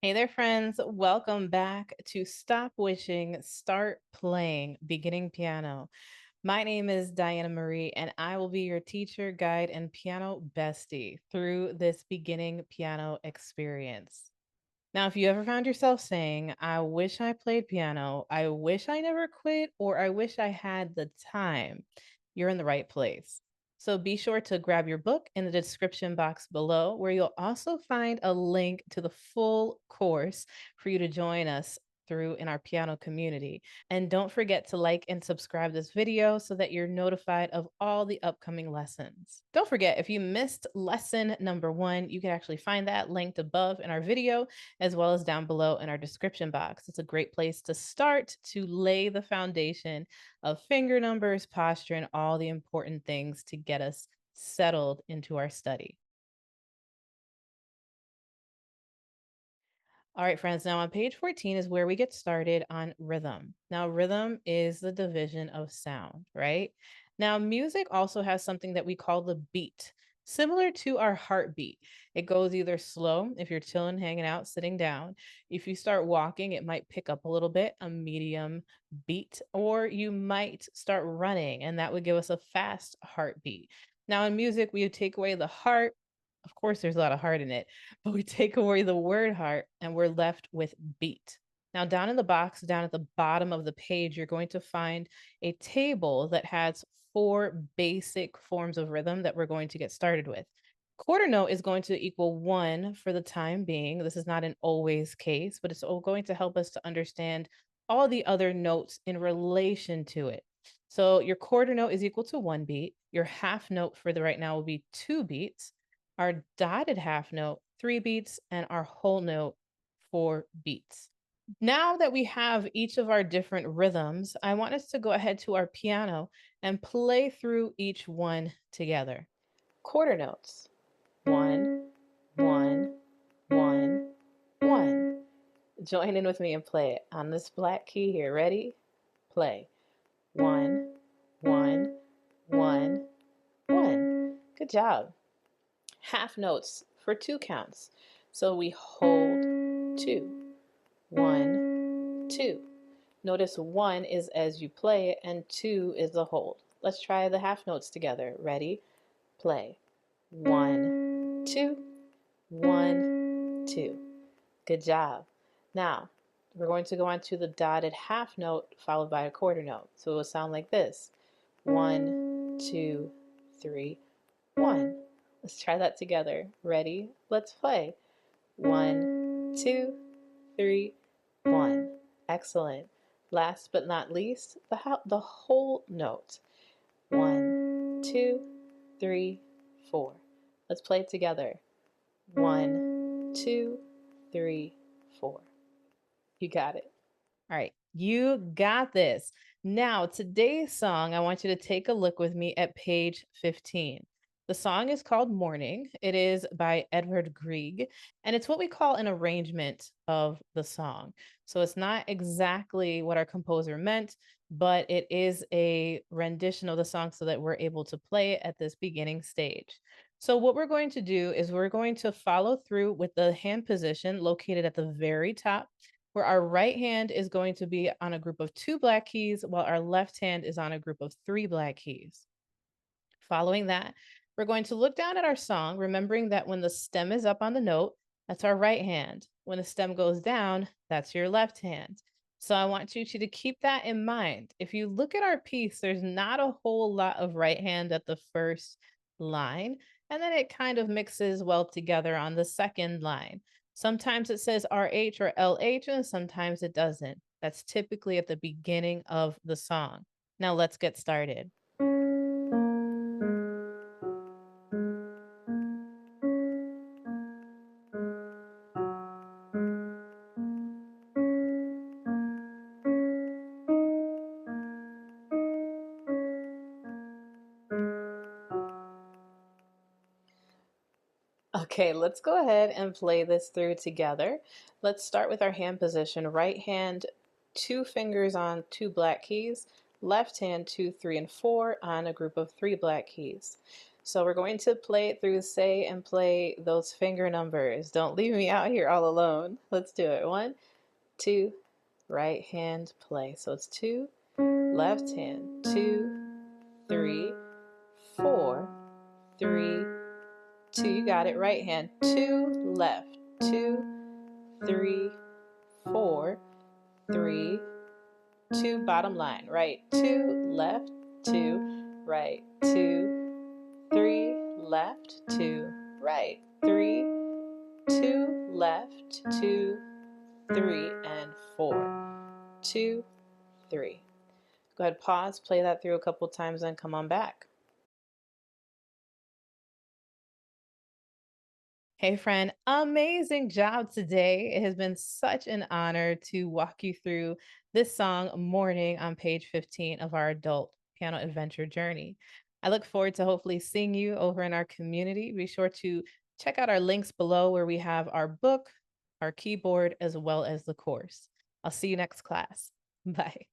Hey there, friends. Welcome back to Stop Wishing, Start Playing Beginning Piano. My name is Diana Marie, and I will be your teacher, guide, and piano bestie through this beginning piano experience. Now, if you ever found yourself saying, I wish I played piano, I wish I never quit, or I wish I had the time, you're in the right place. So be sure to grab your book in the description box below, where you'll also find a link to the full course for you to join us through in our piano community. And don't forget to like and subscribe this video so that you're notified of all the upcoming lessons. Don't forget, if you missed lesson number 1, you can actually find that linked above in our video as well as down below in our description box. It's a great place to start to lay the foundation of finger numbers, posture, and all the important things to get us settled into our study. All right, friends. Now, on page 14 is where we get started on rhythm. Now, rhythm is the division of sound, right? Now, music also has something that we call the beat, similar to our heartbeat. It goes either slow if you're chilling, hanging out, sitting down. If you start walking, it might pick up a little bit, a medium beat, or you might start running, and that would give us a fast heartbeat. Now, in music, we take away the heart. Of course, there's a lot of heart in it, but we take away the word heart and we're left with beat. Now, down in the box, down at the bottom of the page, you're going to find a table that has 4 basic forms of rhythm that we're going to get started with. Quarter note is going to equal 1 for the time being. This is not an always case, but it's going to help us to understand all the other notes in relation to it. So your quarter note is equal to 1 beat. Your half note for the right now will be 2 beats. Our dotted half note, 3 beats, and our whole note, 4 beats. Now that we have each of our different rhythms, I want us to go ahead to our piano and play through each one together. Quarter notes. 1, 1, 1, 1. Join in with me and play it on this black key here. Ready? Play. 1, 1, 1, 1. Good job. Half notes for 2 counts. So we hold 2, 1, 2. Notice 1 is as you play it and 2 is the hold. Let's try the half notes together. Ready? Play. 1, 2, 1, 2. Good job. Now, we're going to go on to the dotted half note followed by a quarter note. So it will sound like this. 1, 2, 3, 1. Let's try that together. Ready? Let's play. 1, 2, 3, 1. Excellent. Last but not least, the whole note. 1, 2, 3, 4. Let's play it together. 1, 2, 3, 4. You got it. All right, you got this. Now, today's song, I want you to take a look with me at page 15. The song is called Morning. It is by Edward Grieg, and it's what we call an arrangement of the song. So it's not exactly what our composer meant, but it is a rendition of the song so that we're able to play it at this beginning stage. So, what we're going to do is we're going to follow through with the hand position located at the very top where our right hand is going to be on a group of 2 black keys, while our left hand is on a group of 3 black keys. Following that, we're going to look down at our song, remembering that when the stem is up on the note, that's our right hand. When the stem goes down, that's your left hand. So I want you to keep that in mind. If you look at our piece, there's not a whole lot of right hand at the first line, and then it kind of mixes well together on the second line. Sometimes it says RH or LH, and sometimes it doesn't. That's typically at the beginning of the song. Now let's get started. Okay, let's go ahead and play this through together. Let's start with our hand position. Right hand, 2 fingers on 2 black keys. Left hand, 2, 3, and 4 on a group of 3 black keys. So we're going to play it through, say and play those finger numbers. Don't leave me out here all alone. Let's do it. 1, 2, right hand play. So it's 2, left hand, 2, 3, 4, 3, 2. You got it. Right hand, 2, left, 2, 3, 4, 3, 2. Bottom line, right, 2, left, 2, right, 2, 3, left, 2, right, 3, 2, left, 2, 3, and 4, 2, 3. Go ahead, pause, play that through a couple times, and come on back. Hey, friend, amazing job today. It has been such an honor to walk you through this song, Morning, on page 15 of our adult piano adventure journey. I look forward to hopefully seeing you over in our community. Be sure to check out our links below where we have our book, our keyboard, as well as the course. I'll see you next class. Bye.